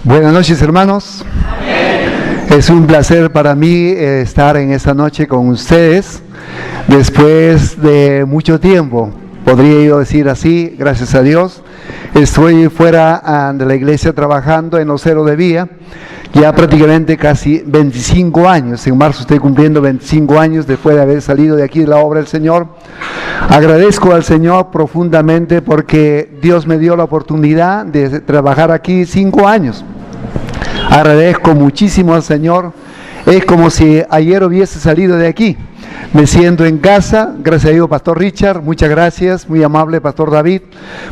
Buenas noches, hermanos. Es un placer para mí estar en esta noche con ustedes después de mucho tiempo. Podría yo decir así, gracias a Dios. Estoy fuera de la iglesia trabajando en los Cero de Vía, ya prácticamente casi 25 años. En marzo estoy cumpliendo 25 años después de haber salido de aquí de la obra del Señor. Agradezco al Señor profundamente porque Dios me dio la oportunidad de trabajar aquí 5 años. Agradezco muchísimo al Señor. Es como si ayer hubiese salido de aquí. Me siento en casa, gracias a Dios, Pastor Richard, muchas gracias, muy amable Pastor David,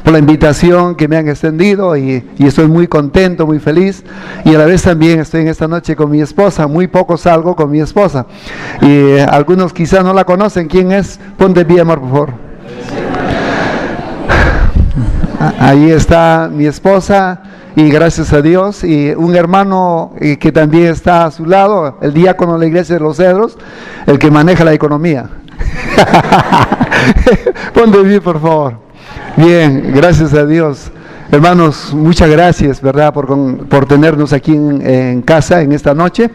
por la invitación que me han extendido y estoy muy contento, muy feliz, y a la vez también estoy en esta noche con mi esposa. Muy poco salgo con mi esposa, y algunos quizás no la conocen. ¿Quién es? Ponte pie, amor, por favor. Ahí está mi esposa. Y gracias a Dios, y un hermano que también está a su lado, el diácono de la iglesia de los Cedros, el que maneja la economía. Ponte bien, por favor. Bien, gracias a Dios. Hermanos, muchas gracias, ¿verdad?, por tenernos aquí en casa en esta noche.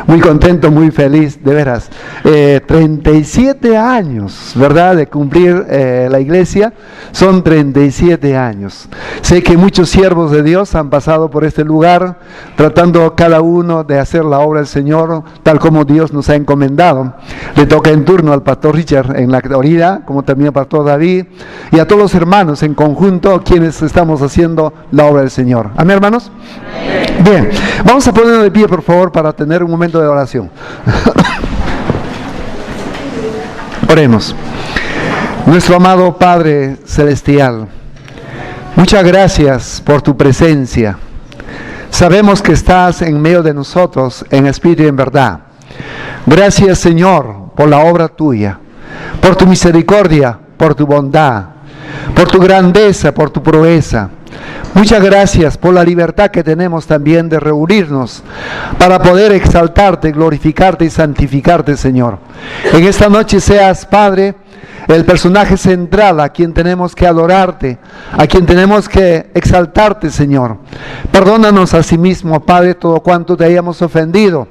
Muy contento, muy feliz, de veras. 37 años, ¿verdad?, de cumplir la iglesia. Son 37 años. Sé que muchos siervos de Dios han pasado por este lugar, tratando cada uno de hacer la obra del Señor, tal como Dios nos ha encomendado. Le toca en turno al Pastor Richard en la autoridad, como también al Pastor David, y a todos los hermanos en conjunto, quienes estamos haciendo la obra del Señor. ¿Amén, hermanos? Amén. Bien, vamos a ponernos de pie, por favor, para tener un momento de oración. Oremos. Nuestro amado Padre Celestial, muchas gracias por tu presencia. Sabemos que estás en medio de nosotros en espíritu y en verdad. Gracias, Señor, por la obra tuya, por tu misericordia, por tu bondad, por tu grandeza, por tu proeza. Muchas gracias por la libertad que tenemos también de reunirnos para poder exaltarte, glorificarte y santificarte, Señor. En esta noche seas, Padre, el personaje central a quien tenemos que adorarte, a quien tenemos que exaltarte, Señor. Perdónanos a sí mismo, Padre, todo cuanto te hayamos ofendido.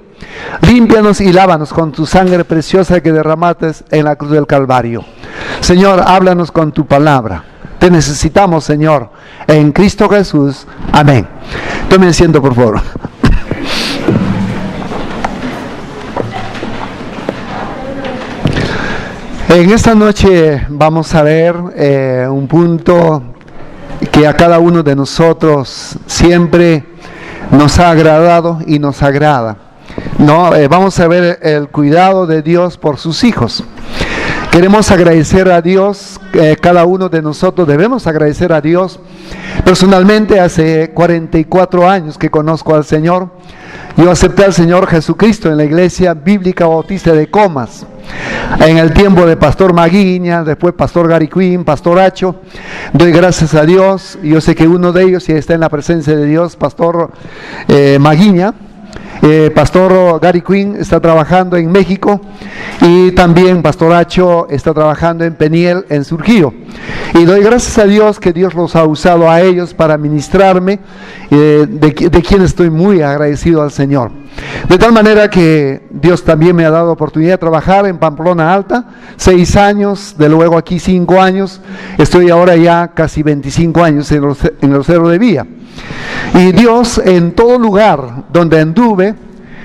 Límpianos y lávanos con tu sangre preciosa que derramaste en la cruz del Calvario. Señor, háblanos con tu palabra. Te necesitamos, Señor, en Cristo Jesús. Amén. Tomen asiento, por favor. En esta noche vamos a ver un punto que a cada uno de nosotros siempre nos ha agradado y nos agrada. Vamos a ver el cuidado de Dios por sus hijos. Queremos agradecer a Dios, cada uno de nosotros debemos agradecer a Dios. Personalmente, hace 44 años que conozco al Señor. Yo acepté al Señor Jesucristo en la Iglesia Bíblica Bautista de Comas, en el tiempo de Pastor Maguiña, después Pastor Gary Quinn, Pastor Acho. Doy gracias a Dios. Yo sé que uno de ellos ya está en la presencia de Dios, Pastor Maguiña. Pastor Gary Quinn está trabajando en México, y también Pastor Acho está trabajando en Peniel, en Surquío. Y doy gracias a Dios que Dios los ha usado a ellos para ministrarme, de quien estoy muy agradecido al Señor. De tal manera que Dios también me ha dado oportunidad de trabajar en Pamplona Alta, 6 años, de luego aquí 5 años, estoy ahora ya casi 25 años en los Cero de Vía. Y Dios, en todo lugar donde anduve,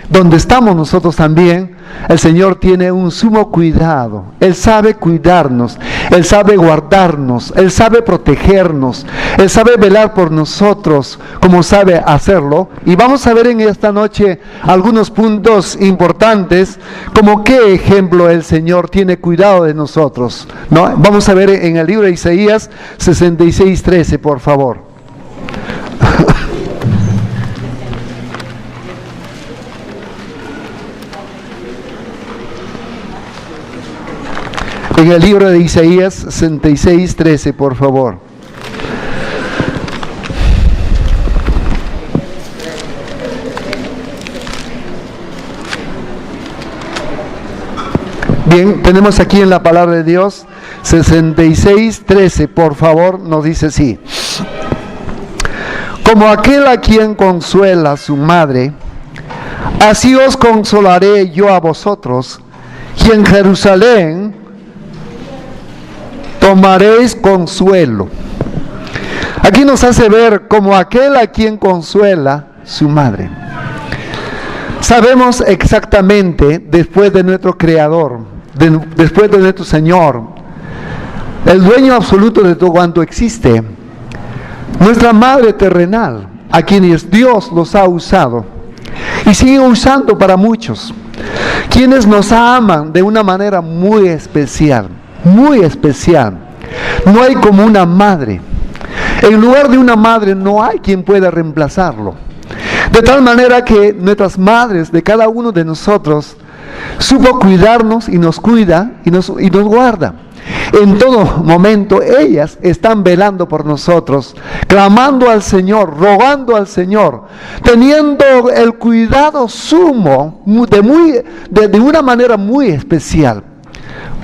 donde estamos nosotros también, el Señor tiene un sumo cuidado. Él sabe cuidarnos, Él sabe guardarnos, Él sabe protegernos, Él sabe velar por nosotros como sabe hacerlo. Y vamos a ver en esta noche algunos puntos importantes, como qué ejemplo el Señor tiene cuidado de nosotros, ¿no? Vamos a ver en el libro de Isaías 66:13, por favor. En el libro de Isaías 66:13, por favor. Bien, tenemos aquí en la palabra de Dios 66:13, por favor, nos dice así: Como aquel a quien consuela su madre, así os consolaré yo a vosotros, y en Jerusalén tomaréis consuelo. Aquí nos hace ver como aquel a quien consuela su madre. Sabemos exactamente, después de nuestro Creador, después de nuestro Señor, el dueño absoluto de todo cuanto existe, nuestra madre terrenal, a quienes Dios los ha usado y sigue usando para muchos, quienes nos aman de una manera muy especial, muy especial. No hay como una madre. En lugar de una madre no hay quien pueda reemplazarlo. De tal manera que nuestras madres, de cada uno de nosotros, supo cuidarnos y nos cuida y nos guarda. En todo momento ellas están velando por nosotros, clamando al Señor, rogando al Señor, teniendo el cuidado sumo de una manera muy especial.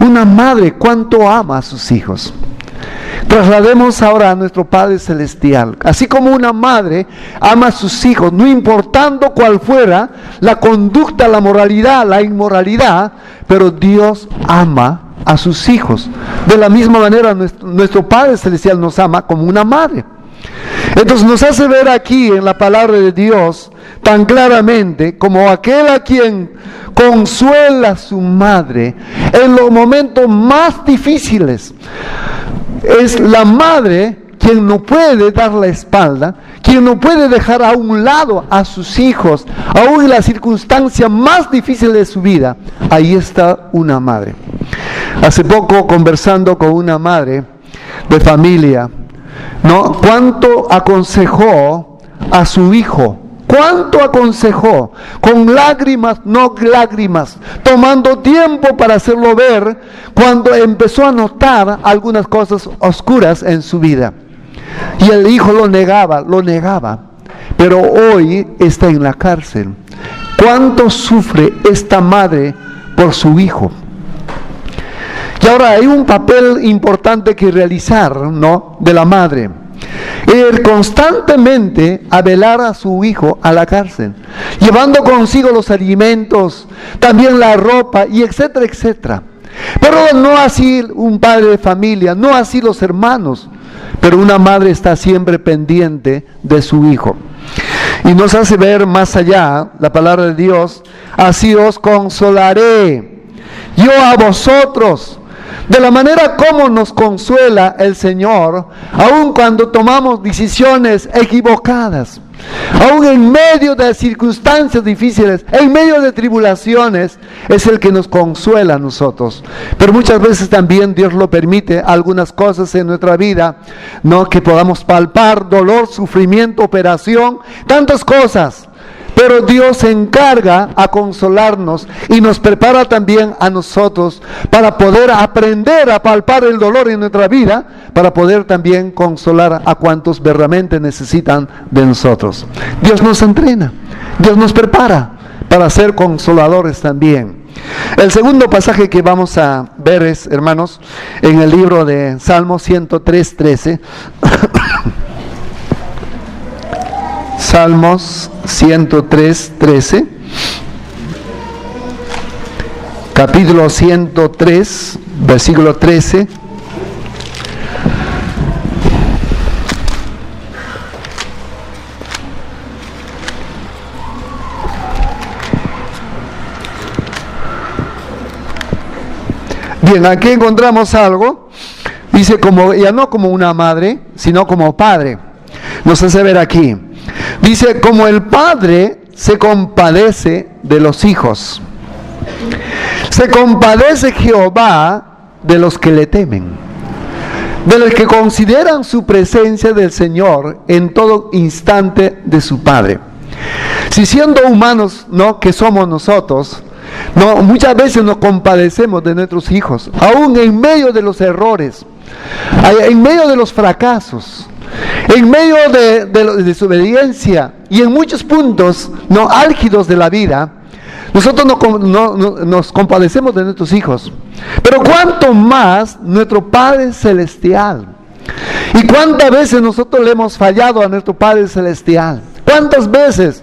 Una madre cuánto ama a sus hijos. Traslademos ahora a nuestro Padre Celestial. Así como una madre ama a sus hijos, no importando cuál fuera la conducta, la moralidad, la inmoralidad, pero Dios ama a sus hijos. De la misma manera nuestro Padre Celestial nos ama como una madre. Entonces nos hace ver aquí en la palabra de Dios tan claramente como aquel a quien consuela a su madre en los momentos más difíciles. Es la madre quien no puede dar la espalda, quien no puede dejar a un lado a sus hijos, aún en la circunstancia más difícil de su vida. Ahí está una madre. Hace poco, conversando con una madre de familia, ¿no? ¿Cuánto aconsejó a su hijo? ¿Cuánto aconsejó? Con lágrimas, no lágrimas, tomando tiempo para hacerlo ver cuando empezó a notar algunas cosas oscuras en su vida. Y el hijo lo negaba, pero hoy está en la cárcel. ¿Cuánto sufre esta madre por su hijo? Y ahora hay un papel importante que realizar, ¿no?, de la madre. Ir constantemente a velar a su hijo a la cárcel, llevando consigo los alimentos, también la ropa, y etcétera, etcétera. Pero no así un padre de familia, no así los hermanos, pero una madre está siempre pendiente de su hijo. Y nos hace ver más allá la palabra de Dios: así os consolaré yo a vosotros. De la manera como nos consuela el Señor, aun cuando tomamos decisiones equivocadas, aun en medio de circunstancias difíciles, en medio de tribulaciones, es el que nos consuela a nosotros. Pero muchas veces también Dios lo permite, algunas cosas en nuestra vida, ¿no?, que podamos palpar, dolor, sufrimiento, operación, tantas cosas. Pero Dios se encarga a consolarnos y nos prepara también a nosotros para poder aprender a palpar el dolor en nuestra vida, para poder también consolar a cuantos verdaderamente necesitan de nosotros. Dios nos entrena, Dios nos prepara para ser consoladores también. El segundo pasaje que vamos a ver es, hermanos, en el libro de Salmo 103:13. Salmos 103:13, capítulo 103, versículo 13. Bien, aquí encontramos algo, dice, como ya no como una madre, sino como padre. Nos hace ver aquí. Dice, como el padre se compadece de los hijos, se compadece Jehová de los que le temen, de los que consideran su presencia del Señor en todo instante de su Padre. Si siendo humanos, ¿no?, que somos nosotros, ¿no?, muchas veces nos compadecemos de nuestros hijos, aún en medio de los errores, en medio de los fracasos, en medio de desobediencia y en muchos puntos no álgidos de la vida, nosotros nos compadecemos de nuestros hijos. Pero cuánto más nuestro Padre Celestial. ¿Y cuántas veces nosotros le hemos fallado a nuestro Padre Celestial? ¿Cuántas veces?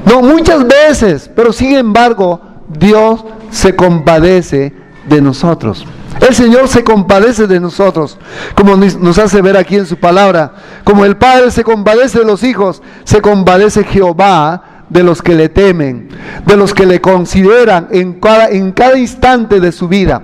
No, muchas veces, pero sin embargo, Dios se compadece de nosotros. El Señor se compadece de nosotros, como nos hace ver aquí en su palabra. Como el Padre se compadece de los hijos, se compadece Jehová de los que le temen, de los que le consideran en cada instante de su vida.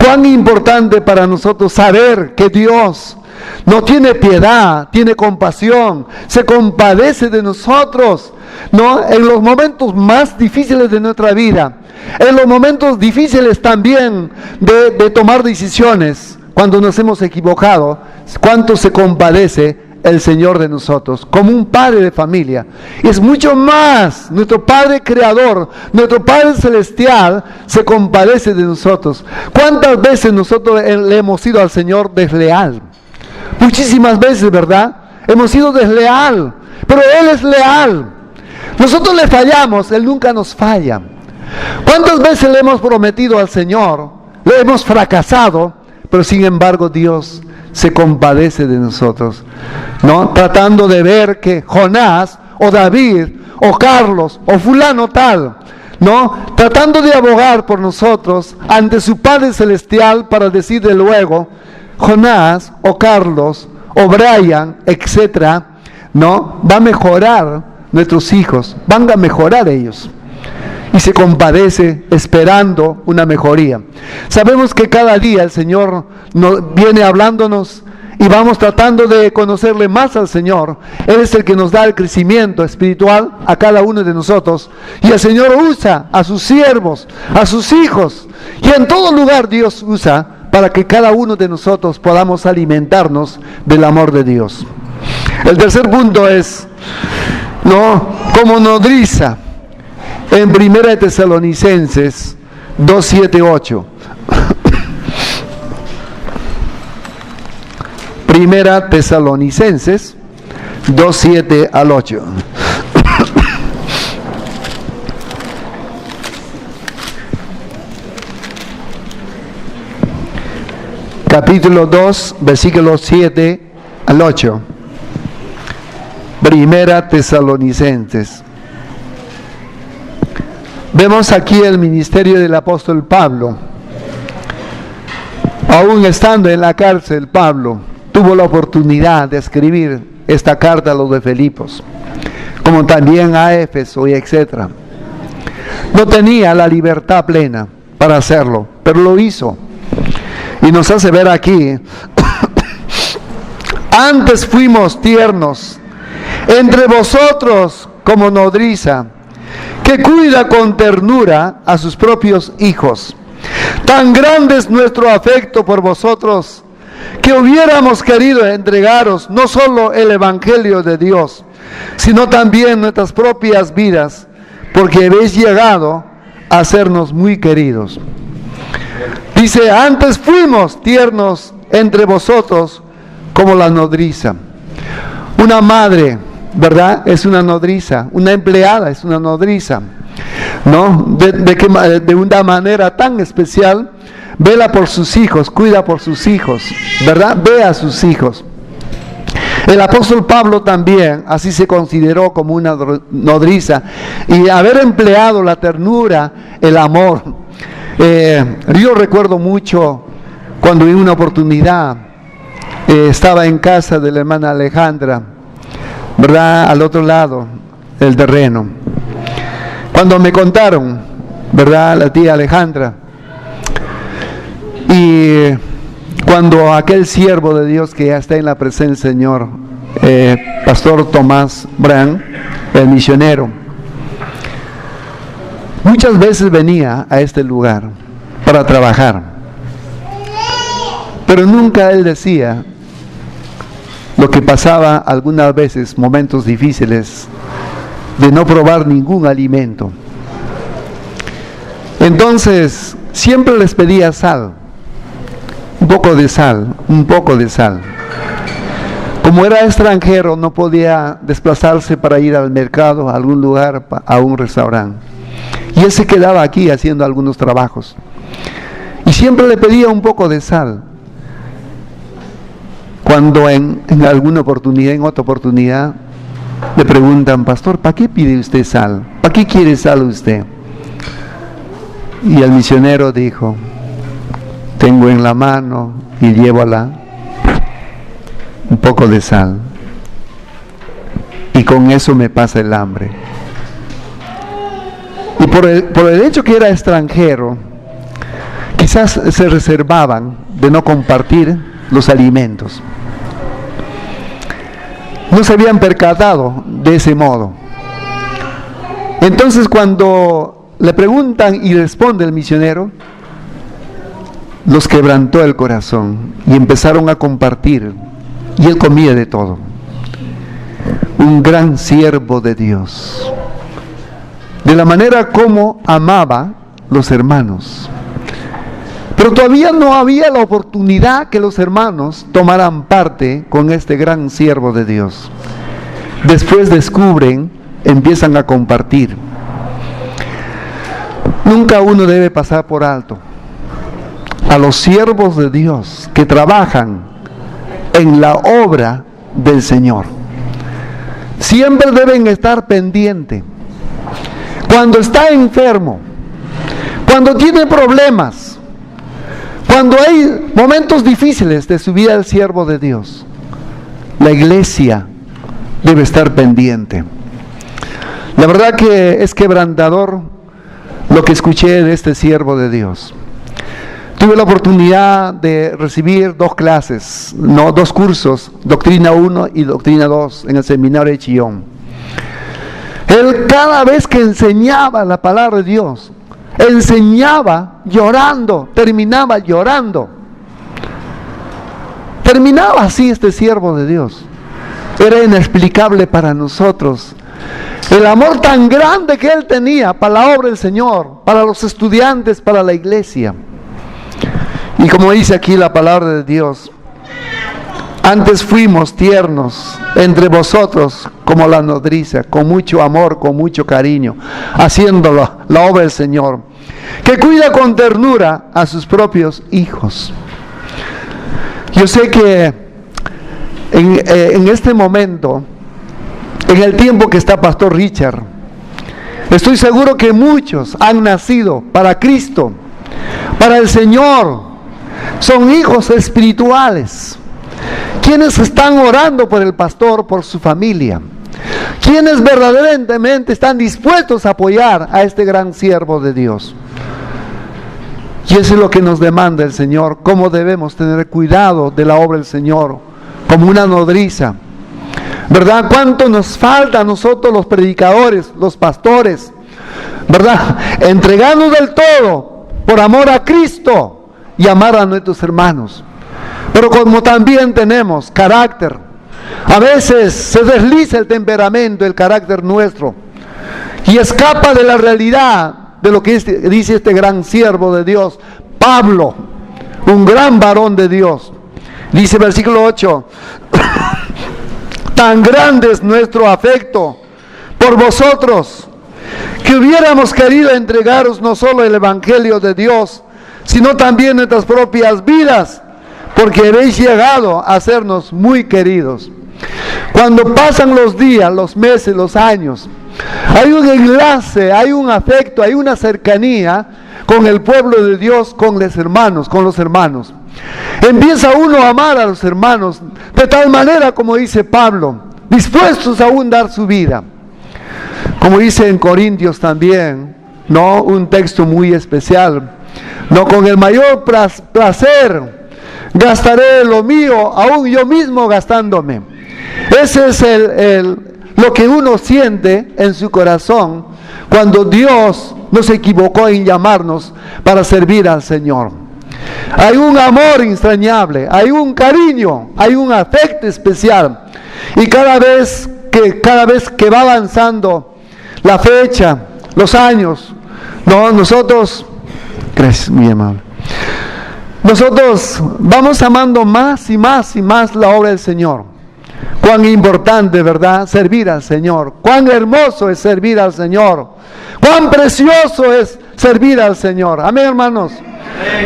Cuán importante para nosotros saber que Dios no tiene piedad, tiene compasión, se compadece de nosotros, ¿no? En los momentos más difíciles de nuestra vida, en los momentos difíciles también de tomar decisiones, cuando nos hemos equivocado, cuánto se compadece el Señor de nosotros, como un padre de familia. Y es mucho más, nuestro Padre Creador, nuestro Padre Celestial, se compadece de nosotros. ¿Cuántas veces nosotros le hemos sido al Señor desleal? Muchísimas veces, ¿verdad? Hemos sido desleal, pero Él es leal. Nosotros le fallamos, Él nunca nos falla. ¿Cuántas veces le hemos prometido al Señor? Le hemos fracasado, pero sin embargo Dios se compadece de nosotros, ¿no? Tratando de ver que Jonás, o David, o Carlos, o fulano tal, ¿no? Tratando de abogar por nosotros ante su Padre Celestial para decirle luego, Jonás, o Carlos, o Brian, etcétera, ¿no? Va a mejorar nuestros hijos, van a mejorar ellos. Y se compadece esperando una mejoría. Sabemos que cada día el Señor viene hablándonos y vamos tratando de conocerle más al Señor. Él es el que nos da el crecimiento espiritual a cada uno de nosotros. Y el Señor usa a sus siervos, a sus hijos. Y en todo lugar Dios usa para que cada uno de nosotros podamos alimentarnos del amor de Dios. El tercer punto es, ¿no? Como nodriza. En 1 Tesalonicenses 2, 7, 8. 1 Tesalonicenses 2, 7 al 8. Capítulo 2, versículos 7 al 8. 1 Tesalonicenses. Vemos aquí el ministerio del apóstol Pablo. Aún estando en la cárcel, Pablo tuvo la oportunidad de escribir esta carta a los de Filipos, como también a Éfeso y etcétera. No tenía la libertad plena para hacerlo, pero lo hizo. Y nos hace ver aquí, antes fuimos tiernos entre vosotros como nodriza, que cuida con ternura a sus propios hijos. Tan grande es nuestro afecto por vosotros, que hubiéramos querido entregaros no solo el Evangelio de Dios, sino también nuestras propias vidas, porque habéis llegado a hacernos muy queridos. Dice, antes fuimos tiernos entre vosotros como la nodriza. Una madre, ¿verdad? Es una nodriza. Una empleada es una nodriza, ¿no? De una manera tan especial, vela por sus hijos, cuida por sus hijos, ¿verdad? Ve a sus hijos. El apóstol Pablo también así se consideró como una nodriza, y haber empleado la ternura, el amor. Yo recuerdo mucho cuando en una oportunidad estaba en casa de la hermana Alejandra, ¿verdad? Al otro lado del terreno. Cuando me contaron, ¿verdad? La tía Alejandra. Y cuando aquel siervo de Dios que ya está en la presencia del Señor, Pastor Tomás Brand, el misionero, muchas veces venía a este lugar para trabajar, pero nunca él decía lo que pasaba algunas veces, momentos difíciles, de no probar ningún alimento. Entonces, siempre les pedía sal, un poco de sal, un poco de sal. Como era extranjero, no podía desplazarse para ir al mercado, a algún lugar, a un restaurante. Y él se quedaba aquí haciendo algunos trabajos. Y siempre le pedía un poco de sal. Cuando en alguna oportunidad, en otra oportunidad, le preguntan: pastor, ¿para qué pide usted sal? ¿Para qué quiere sal usted? Y el misionero dijo: tengo en la mano y llevo un poco de sal, y con eso me pasa el hambre. Y por el hecho que era extranjero, quizás se reservaban de no compartir los alimentos. No se habían percatado de ese modo. Entonces, cuando le preguntan y responde el misionero, los quebrantó el corazón y empezaron a compartir, y él comía de todo. Un gran siervo de Dios, de la manera como amaba los hermanos. Pero todavía no había la oportunidad que los hermanos tomaran parte con este gran siervo de Dios. Después descubren, empiezan a compartir. Nunca uno debe pasar por alto a los siervos de Dios que trabajan en la obra del Señor. Siempre deben estar pendientes. Cuando está enfermo, cuando tiene problemas, cuando hay momentos difíciles de su vida, el siervo de Dios, la iglesia debe estar pendiente. La verdad que es quebrantador lo que escuché de este siervo de Dios. Tuve la oportunidad de recibir dos cursos, Doctrina 1 y Doctrina 2, en el seminario de Chillón. Él, cada vez que enseñaba la palabra de Dios, enseñaba llorando, terminaba llorando. Terminaba así este siervo de Dios. Era inexplicable para nosotros el amor tan grande que él tenía para la obra del Señor, para los estudiantes, para la iglesia. Y como dice aquí la palabra de Dios: antes fuimos tiernos entre vosotros como la nodriza, con mucho amor, con mucho cariño, haciendo la obra del Señor, que cuida con ternura a sus propios hijos. Yo sé que en este momento, en el tiempo que está Pastor Richard, estoy seguro que muchos han nacido para Cristo, para el Señor. Son hijos espirituales, quienes están orando por el pastor, por su familia, quienes verdaderamente están dispuestos a apoyar a este gran siervo de Dios. Y eso es lo que nos demanda el Señor: cómo debemos tener cuidado de la obra del Señor, como una nodriza, ¿verdad? ¿Cuánto nos falta a nosotros los predicadores, los pastores, ¿verdad? Entregarnos del todo por amor a Cristo y amar a nuestros hermanos. Pero como también tenemos carácter, a veces se desliza el temperamento, el carácter nuestro, y escapa de la realidad de lo que dice este gran siervo de Dios, Pablo, un gran varón de Dios. Dice versículo 8, tan grande es nuestro afecto por vosotros, que hubiéramos querido entregaros no solo el evangelio de Dios, sino también nuestras propias vidas, porque habéis llegado a sernos muy queridos. Cuando pasan los días, los meses, los años, hay un enlace, hay un afecto, hay una cercanía con el pueblo de Dios, con los hermanos. Empieza uno a amar a los hermanos de tal manera, como dice Pablo, dispuestos aún a dar su vida. Como dice en Corintios también, ¿no? Un texto muy especial. No, con el mayor placer gastaré lo mío, aún yo mismo gastándome. Ese es lo que uno siente en su corazón cuando Dios no se equivocó en llamarnos para servir al Señor. Hay un amor entrañable, hay un cariño, hay un afecto especial. Y cada vez que va avanzando la fecha, los años, nosotros, gracias, mi amable, nosotros vamos amando más y más y más la obra del Señor. Cuán importante, ¿verdad?, servir al Señor. Cuán hermoso es servir al Señor. Cuán precioso es servir al Señor. Amén, hermanos.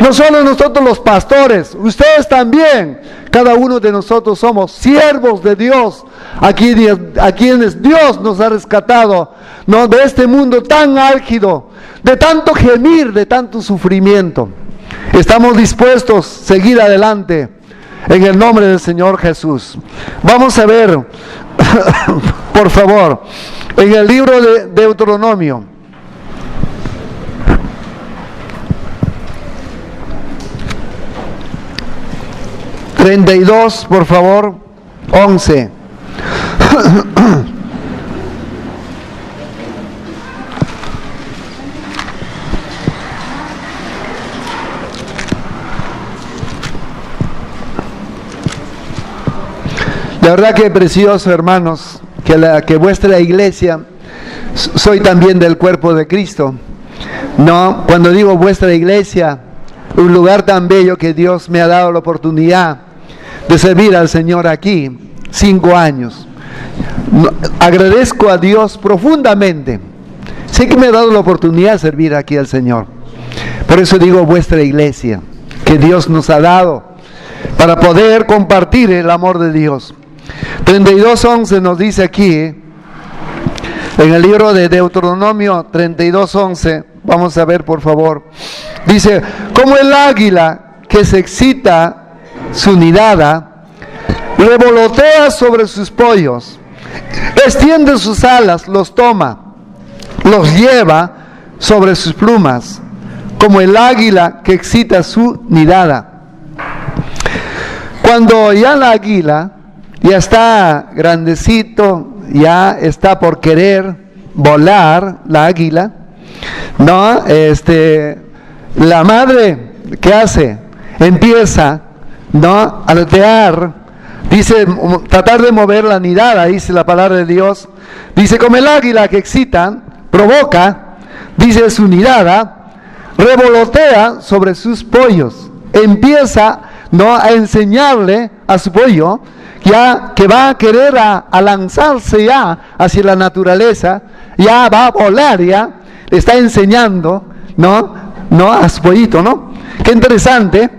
No solo nosotros los pastores, ustedes también. Cada uno de nosotros somos siervos de Dios, a quienes Dios nos ha rescatado, ¿no?, de este mundo tan álgido, de tanto gemir, de tanto sufrimiento. Estamos dispuestos a seguir adelante en el nombre del Señor Jesús. Vamos a ver, por favor, en el libro de Deuteronomio. (32), por favor, 11. La verdad que precioso, hermanos, que vuestra iglesia, soy también del cuerpo de Cristo. No, cuando digo vuestra iglesia, un lugar tan bello que Dios me ha dado la oportunidad de servir al Señor aquí, 5 años. Agradezco a Dios profundamente. Sé que me ha dado la oportunidad de servir aquí al Señor. Por eso digo vuestra iglesia, que Dios nos ha dado para poder compartir el amor de Dios. 32:11 nos dice aquí, en el libro de Deuteronomio 32:11, vamos a ver por favor. Dice: como el águila que se excita su nidada, revolotea sobre sus pollos, extiende sus alas, los toma, los lleva sobre sus plumas, como el águila que excita su nidada. Cuando ya la águila ya está grandecito, ya está por querer volar, la águila, ¿no? La madre, ¿qué hace? Empieza, ¿no?, a aletear, dice, tratar de mover la nidada, dice la palabra de Dios. Dice: como el águila que excita, provoca, dice, su nidada, revolotea sobre sus pollos, empieza, ¿no?, a enseñarle a su pollo ya que va a querer a lanzarse ya hacia la naturaleza, ya va a volar, ya le está enseñando, ¿no? A su pollito, ¿no? Qué interesante.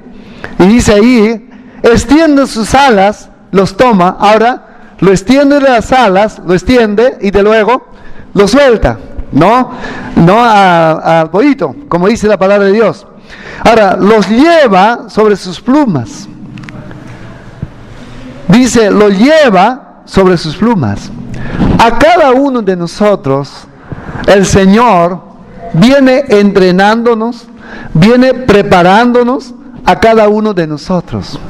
Y dice ahí: extiende sus alas, los toma. Ahora lo extiende de las alas, lo extiende y de luego lo suelta, ¿no? Al pollito, como dice la palabra de Dios. Ahora los lleva sobre sus plumas. Dice, lo lleva sobre sus plumas. A cada uno de nosotros el Señor viene entrenándonos, viene preparándonos a cada uno de nosotros.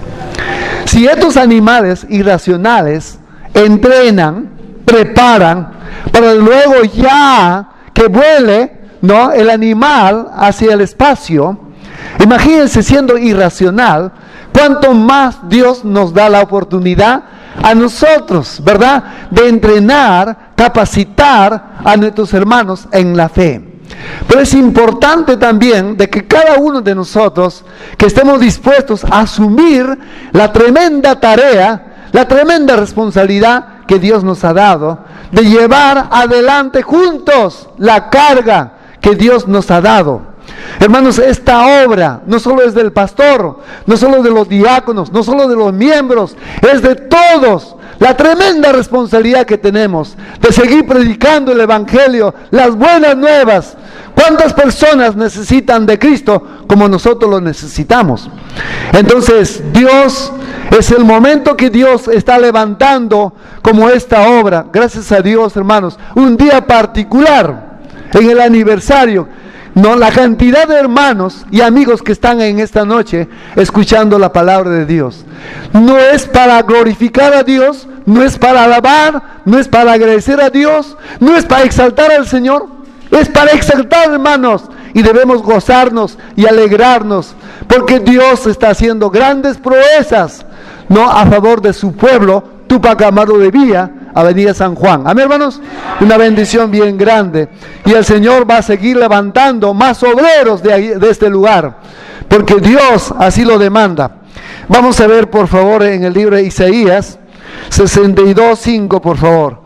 Si estos animales irracionales entrenan, preparan, para luego ya que vuele, ¿no?, el animal hacia el espacio, imagínense siendo irracional, cuánto más Dios nos da la oportunidad a nosotros, ¿verdad?, de entrenar, capacitar a nuestros hermanos en la fe. Pero es importante también de que cada uno de nosotros, que estemos dispuestos a asumir la tremenda tarea, la tremenda responsabilidad que Dios nos ha dado, de llevar adelante juntos la carga que Dios nos ha dado. Hermanos, esta obra no solo es del pastor, no solo de los diáconos, no solo de los miembros, es de todos. La tremenda responsabilidad que tenemos de seguir predicando el Evangelio, las buenas nuevas. ¿Cuántas personas necesitan de Cristo como nosotros lo necesitamos? Entonces, Dios, es el momento que Dios está levantando como esta obra. Gracias a Dios, hermanos, un día particular en el aniversario. No, la cantidad de hermanos y amigos que están en esta noche escuchando la palabra de Dios. No es para glorificar a Dios, no es para alabar, no es para agradecer a Dios, no es para exaltar al Señor, es para exaltar, hermanos. Y debemos gozarnos y alegrarnos, porque Dios está haciendo grandes proezas, ¿no?, a favor de su pueblo, Túpac Amaru de Villa, Avenida San Juan. Amén, hermanos. Una bendición bien grande. Y el Señor va a seguir levantando más obreros de este lugar, porque Dios así lo demanda. Vamos a ver, por favor, en el libro de Isaías 62:5, por favor.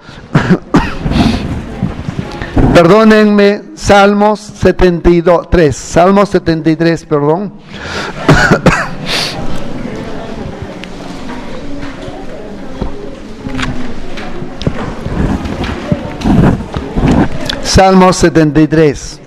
Perdónenme, Salmos 73, Salmos 73, perdón. Salmos 73.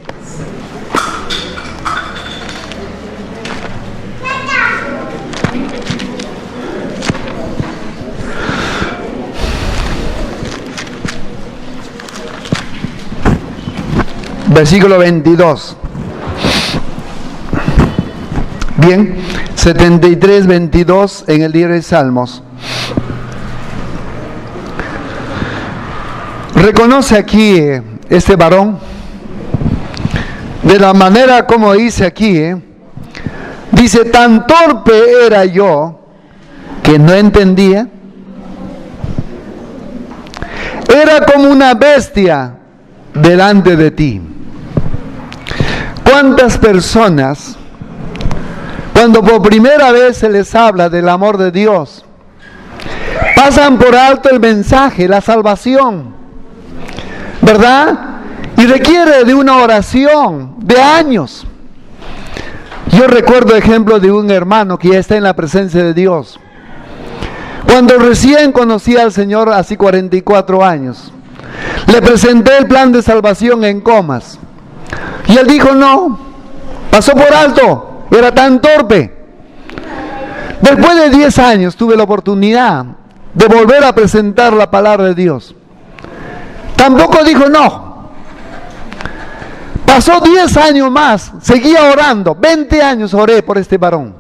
Versículo 22. Bien, 73, 22 en el libro de Salmos. Reconoce aquí este varón, de la manera como dice aquí, dice, tan torpe era yo que no entendía, era como una bestia delante de ti. ¿Cuántas personas, cuando por primera vez se les habla del amor de Dios, pasan por alto el mensaje, la salvación, ¿verdad? Y requiere de una oración de años. Yo recuerdo ejemplo de un hermano que ya está en la presencia de Dios. Cuando recién conocí al Señor, hace 44 años, le presenté el plan de salvación en Comas. Y él dijo no, pasó por alto, era tan torpe. Después de 10 años tuve la oportunidad de volver a presentar la palabra de Dios. Tampoco dijo no. Pasó 10 años más, seguía orando. 20 años oré por este varón.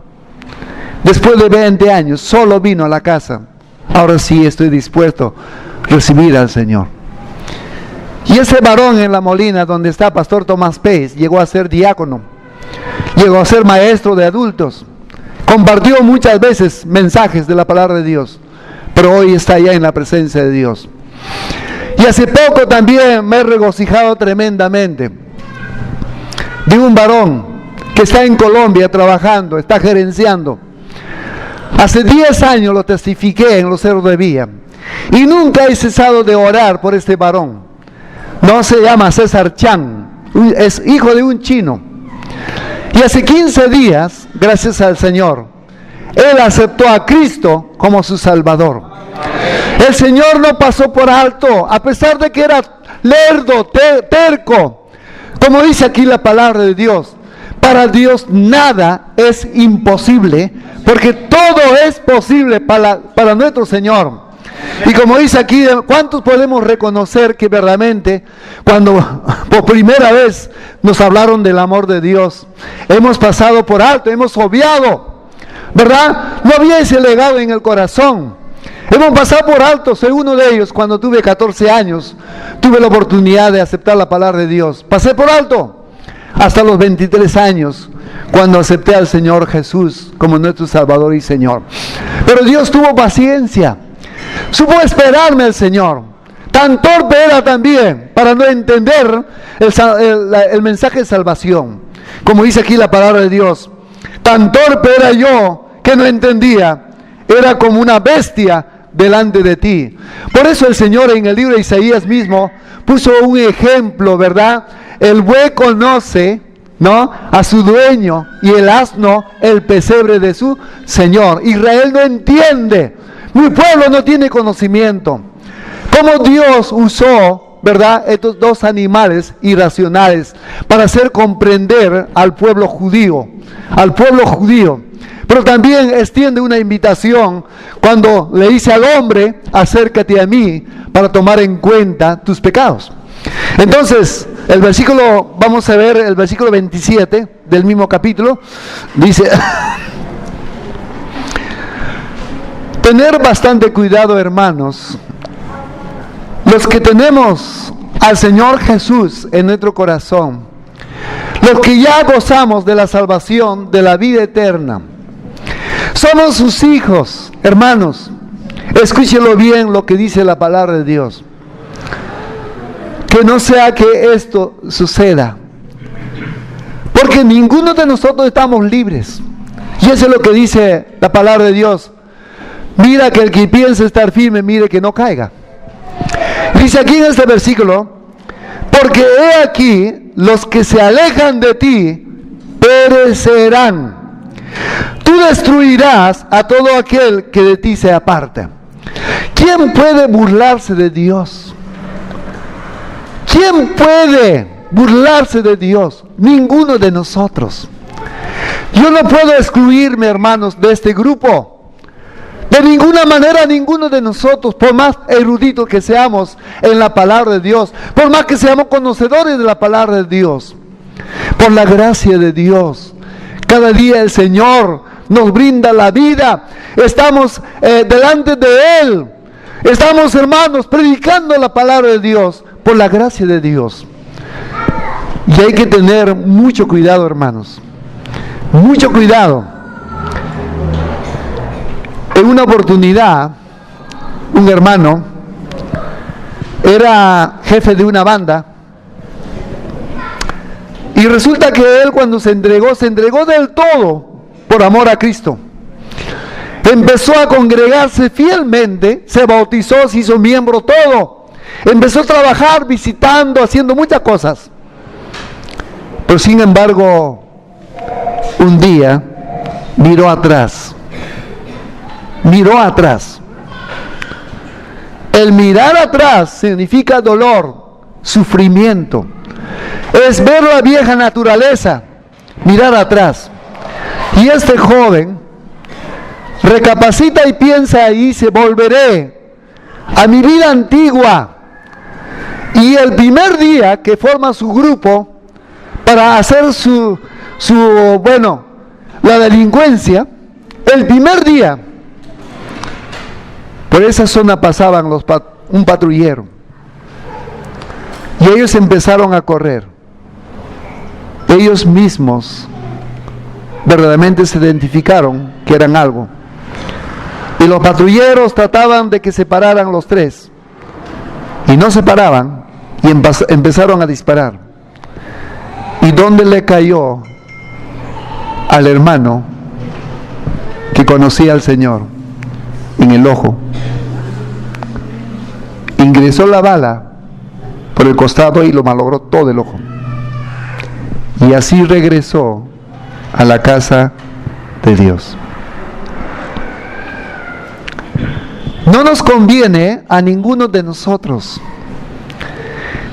Después de 20 años, solo vino a la casa. Ahora sí estoy dispuesto a recibir al Señor. Y ese varón en La Molina, donde está Pastor Tomás Pérez, llegó a ser diácono. Llegó a ser maestro de adultos. Compartió muchas veces mensajes de la palabra de Dios. Pero hoy está ya en la presencia de Dios. Y hace poco también me he regocijado tremendamente de un varón que está en Colombia trabajando, está gerenciando. Hace 10 años lo testifiqué en los Cerros de Villa y nunca he cesado de orar por este varón. No se llama César Chan, es hijo de un chino. Y hace 15 días, gracias al Señor, él aceptó a Cristo como su Salvador. El Señor no pasó por alto, a pesar de que era lerdo, terco. Como dice aquí la palabra de Dios, para Dios nada es imposible, porque todo es posible para nuestro Señor. Y como dice aquí, ¿cuántos podemos reconocer que verdaderamente cuando por primera vez nos hablaron del amor de Dios, hemos pasado por alto, hemos obviado, ¿verdad? No había ese legado en el corazón. Hemos pasado por alto, soy uno de ellos. Cuando tuve 14 años, tuve la oportunidad de aceptar la palabra de Dios. Pasé por alto hasta los 23 años, cuando acepté al Señor Jesús como nuestro Salvador y Señor. Pero Dios tuvo paciencia, supo esperarme al Señor. Tan torpe era también para no entender el mensaje de salvación. Como dice aquí la palabra de Dios, tan torpe era yo que no entendía, era como una bestia delante de ti. Por eso el Señor en el libro de Isaías mismo puso un ejemplo, ¿verdad? El buey conoce, ¿no?, a su dueño, y el asno el pesebre de su Señor. Israel no entiende, mi pueblo no tiene conocimiento. Cómo Dios usó, ¿verdad?, estos dos animales irracionales para hacer comprender al pueblo judío, Pero también extiende una invitación cuando le dice al hombre, acércate a mí para tomar en cuenta tus pecados. Entonces, vamos a ver el versículo 27 del mismo capítulo, dice, tener bastante cuidado, hermanos, los que tenemos al Señor Jesús en nuestro corazón, los que ya gozamos de la salvación, de la vida eterna, somos sus hijos, hermanos. Escúchenlo bien lo que dice la palabra de Dios. Que no sea que esto suceda, porque ninguno de nosotros estamos libres. Y eso es lo que dice la palabra de Dios. Mira que el que piensa estar firme, mire que no caiga. Dice aquí en este versículo, Porque he aquí, los que se alejan de ti perecerán. Tú destruirás a todo aquel que de ti se aparta. ¿Quién puede burlarse de Dios? ¿Quién puede burlarse de Dios? Ninguno de nosotros. Yo no puedo excluirme, hermanos, de este grupo. De ninguna manera, ninguno de nosotros, por más eruditos que seamos en la palabra de Dios, por más que seamos conocedores de la palabra de Dios, por la gracia de Dios, cada día el Señor nos brinda la vida. Estamos delante de Él. Estamos, hermanos, predicando la palabra de Dios por la gracia de Dios. Y hay que tener mucho cuidado, hermanos. Mucho cuidado. En una oportunidad, un hermano era jefe de una banda. Y resulta que él, cuando se entregó del todo por amor a Cristo. Empezó a congregarse fielmente, se bautizó, se hizo miembro, todo. Empezó a trabajar, visitando, haciendo muchas cosas. Pero sin embargo, un día miró atrás. Miró atrás. El mirar atrás significa dolor, sufrimiento. Es ver la vieja naturaleza, mirar atrás. Y este joven recapacita y piensa y dice: volveré a mi vida antigua. Y el primer día que forma su grupo para hacer la delincuencia, el primer día, por esa zona pasaban un patrullero. Y ellos empezaron a correr. Ellos mismos verdaderamente se identificaron que eran algo. Y los patrulleros trataban de que se pararan los tres. Y no se paraban. Y empezaron a disparar. ¿Y dónde le cayó al hermano que conocía al Señor? En el ojo. Ingresó la bala por el costado y lo malogró todo el ojo. Y así regresó a la casa de Dios. No nos conviene a ninguno de nosotros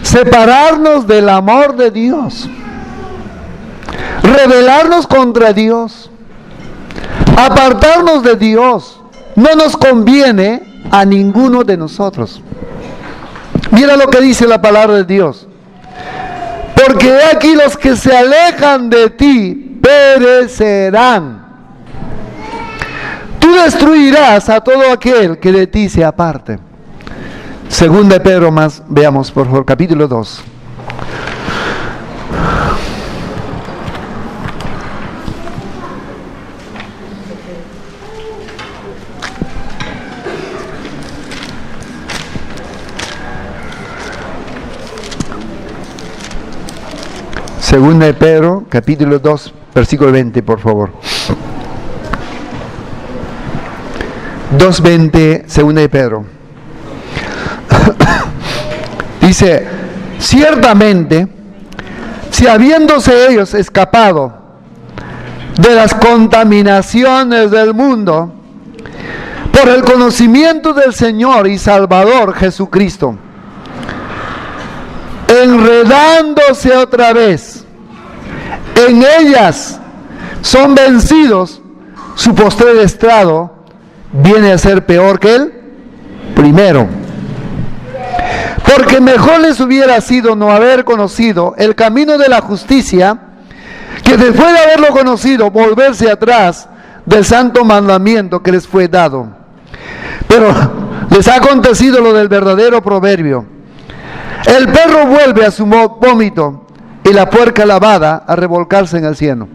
separarnos del amor de Dios, rebelarnos contra Dios, apartarnos de Dios. No nos conviene a ninguno de nosotros. Mira lo que dice la palabra de Dios. Porque aquí los que se alejan de ti perecerán. Tú destruirás a todo aquel que de ti se aparte. Segunda de Pedro más, veamos por favor, capítulo 2. Segunda de Pedro, capítulo 2, versículo 20, por favor. 2:20, segunda de Pedro. Dice: ciertamente, si habiéndose ellos escapado de las contaminaciones del mundo, por el conocimiento del Señor y Salvador Jesucristo, enredándose otra vez en ellas, son vencidos, su postrer estrado viene a ser peor que el primero. Porque mejor les hubiera sido no haber conocido el camino de la justicia, que después de haberlo conocido, volverse atrás del santo mandamiento que les fue dado. Pero les ha acontecido lo del verdadero proverbio: el perro vuelve a su vómito y la puerca lavada a revolcarse en el cieno.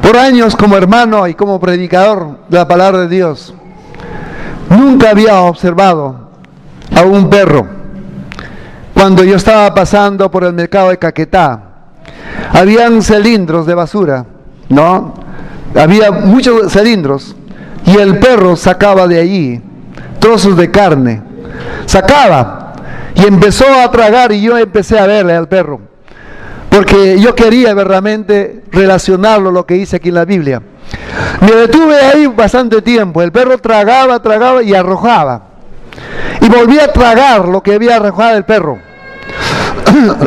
Por años, como hermano y como predicador de la palabra de Dios, nunca había observado a un perro. Cuando yo estaba pasando por el mercado de Caquetá, habían cilindros de basura, ¿no? Había muchos cilindros y el perro sacaba de allí trozos de carne, sacaba. Y empezó a tragar y yo empecé a verle al perro. Porque yo quería verdaderamente relacionarlo a lo que dice aquí en la Biblia. Me detuve ahí bastante tiempo. El perro tragaba y arrojaba. Y volvía a tragar lo que había arrojado el perro.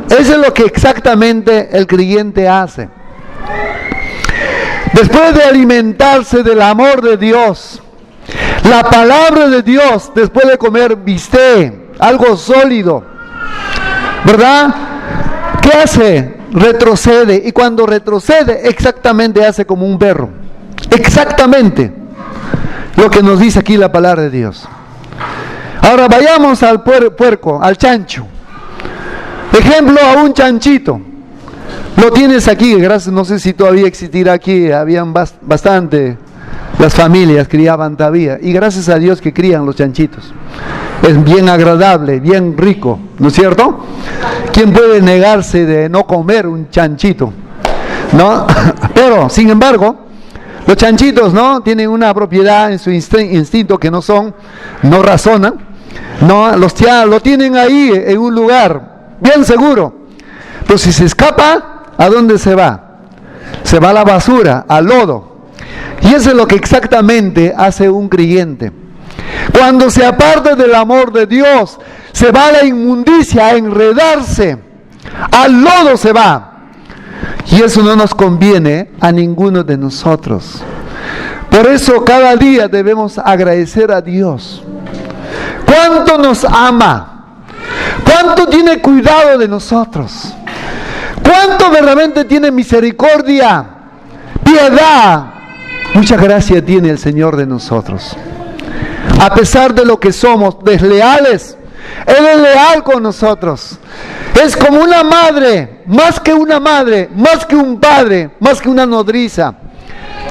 Eso es lo que exactamente el creyente hace. Después de alimentarse del amor de Dios, la palabra de Dios, después de comer bistec, algo sólido, ¿verdad? ¿Qué hace? Retrocede. Y cuando retrocede, exactamente hace como un perro. Exactamente lo que nos dice aquí la palabra de Dios. Ahora vayamos al puerco, al chancho. Ejemplo, a un chanchito. Lo tienes aquí, gracias, no sé si todavía existirá aquí, habían bastante, las familias criaban todavía, y gracias a Dios que crían los chanchitos. Es bien agradable, bien rico, ¿no es cierto? ¿Quién puede negarse de no comer un chanchito? ¿No? Pero, sin embargo, los chanchitos, ¿no? Tienen una propiedad en su instinto que no razonan, ¿no? Lo tienen ahí en un lugar bien seguro. Pero si se escapa, ¿a dónde se va? Se va a la basura, al lodo. Y eso es lo que exactamente hace un creyente. Cuando se aparta del amor de Dios, se va a la inmundicia, a enredarse, al lodo se va. Y eso no nos conviene a ninguno de nosotros. Por eso cada día debemos agradecer a Dios. ¿Cuánto nos ama? ¿Cuánto tiene cuidado de nosotros? ¿Cuánto verdaderamente tiene misericordia, piedad? Mucha gracia tiene el Señor de nosotros. A pesar de lo que somos desleales, Él es leal con nosotros. Es como una madre, más que un padre, más que una nodriza.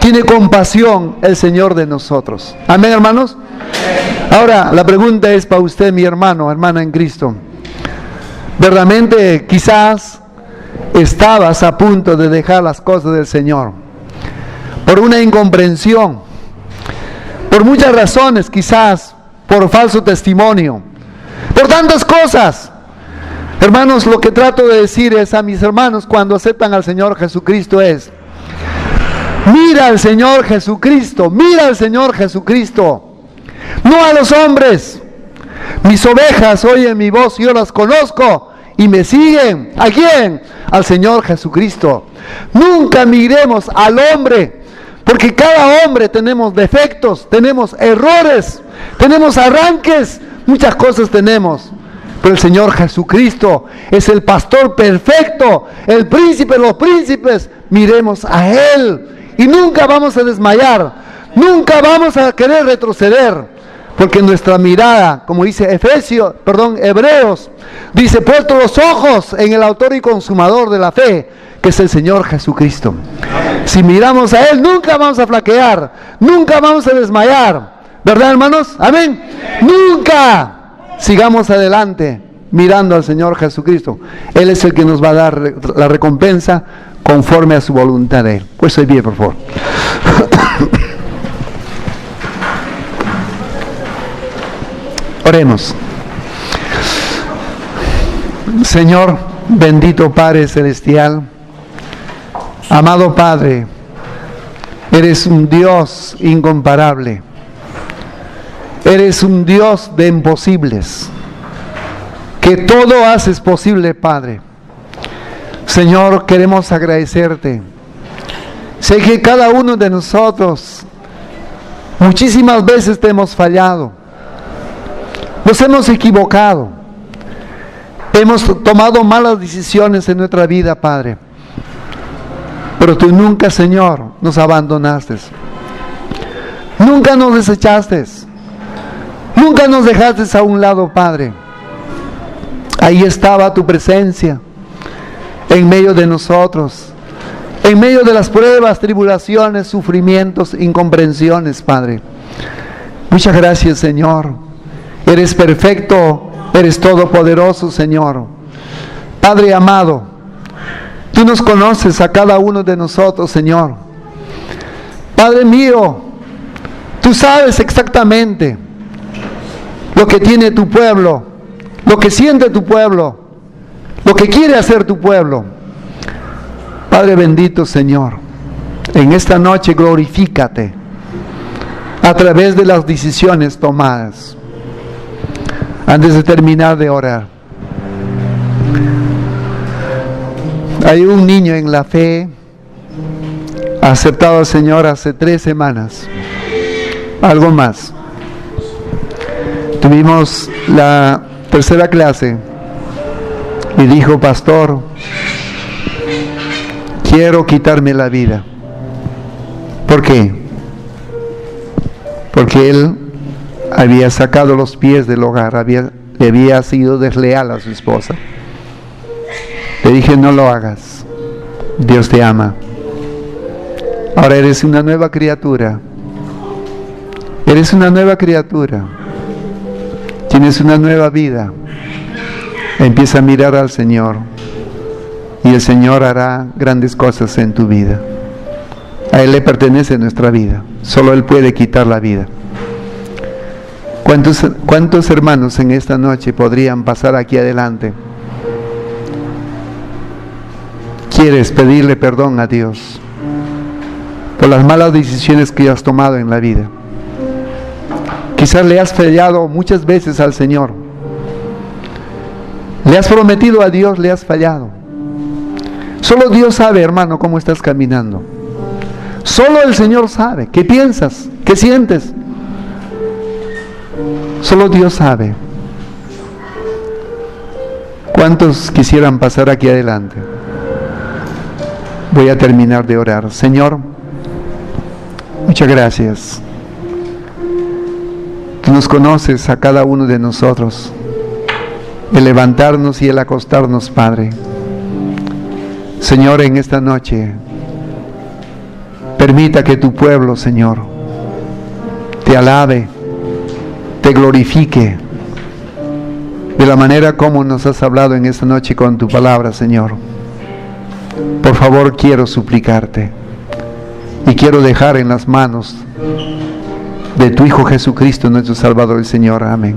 Tiene compasión el Señor de nosotros. Amén, hermanos. Ahora, la pregunta es para usted, mi hermano, hermana en Cristo. Verdaderamente, quizás estabas a punto de dejar las cosas del Señor por una incomprensión, por muchas razones, quizás por falso testimonio, por tantas cosas. Hermanos, lo que trato de decir es a mis hermanos cuando aceptan al Señor Jesucristo es: mira al Señor Jesucristo, no a los hombres. Mis ovejas oyen mi voz, yo las conozco y me siguen. ¿A quién? Al Señor Jesucristo. Nunca miremos al hombre, porque cada hombre tenemos defectos, tenemos errores, tenemos arranques, muchas cosas tenemos. Pero el Señor Jesucristo es el pastor perfecto, el príncipe de los príncipes. Miremos a Él y nunca vamos a desmayar, nunca vamos a querer retroceder. Porque nuestra mirada, como dice Hebreos, dice: puesto los ojos en el autor y consumador de la fe, que es el Señor Jesucristo. Si miramos a Él, nunca vamos a flaquear, nunca vamos a desmayar. ¿Verdad, hermanos? Amén. Nunca. Sigamos adelante mirando al Señor Jesucristo. Él es el que nos va a dar la recompensa conforme a su voluntad de Él. Pues soy bien, por favor. Oremos. Señor, bendito Padre Celestial, amado Padre, eres un Dios incomparable, eres un Dios de imposibles, que todo haces posible, Padre. Señor, queremos agradecerte. Sé que cada uno de nosotros muchísimas veces te hemos fallado. Nos hemos equivocado, hemos tomado malas decisiones en nuestra vida, Padre. Pero tú nunca, Señor, nos abandonaste. Nunca nos desechaste. Nunca nos dejaste a un lado, Padre. Ahí estaba tu presencia, en medio de nosotros, en medio de las pruebas, tribulaciones, sufrimientos, incomprensiones, Padre. Muchas gracias, Señor. Eres perfecto, eres todopoderoso, Señor. Padre amado, tú nos conoces a cada uno de nosotros, Señor. Padre mío, tú sabes exactamente lo que tiene tu pueblo, lo que siente tu pueblo, lo que quiere hacer tu pueblo. Padre bendito, Señor, en esta noche glorifícate a través de las decisiones tomadas. Antes de terminar de orar, hay un niño en la fe, ha aceptado al Señor hace 3 semanas, algo más. Tuvimos la tercera clase y dijo: pastor, quiero quitarme la vida. ¿Por qué? Porque él había sacado los pies del hogar, le había sido desleal a su esposa. Le dije: no lo hagas, Dios te ama. Ahora eres una nueva criatura. Eres una nueva criatura. Tienes una nueva vida. Empieza a mirar al Señor y el Señor hará grandes cosas en tu vida. A Él le pertenece nuestra vida. Solo Él puede quitar la vida. ¿Cuántos hermanos en esta noche podrían pasar aquí adelante? ¿Quieres pedirle perdón a Dios por las malas decisiones que has tomado en la vida? Quizás le has fallado muchas veces al Señor. Le has prometido a Dios, le has fallado. Solo Dios sabe, hermano, cómo estás caminando. Solo el Señor sabe qué piensas, qué sientes. Solo Dios sabe. ¿Cuántos quisieran pasar aquí adelante? Voy a terminar de orar. Señor, muchas gracias. Tú nos conoces a cada uno de nosotros. El levantarnos y el acostarnos, Padre. Señor, en esta noche, permita que tu pueblo, Señor, te alabe, te glorifique, de la manera como nos has hablado en esta noche con tu palabra, Señor. Por favor, quiero suplicarte y quiero dejar en las manos de tu Hijo Jesucristo, nuestro Salvador y Señor. Amén.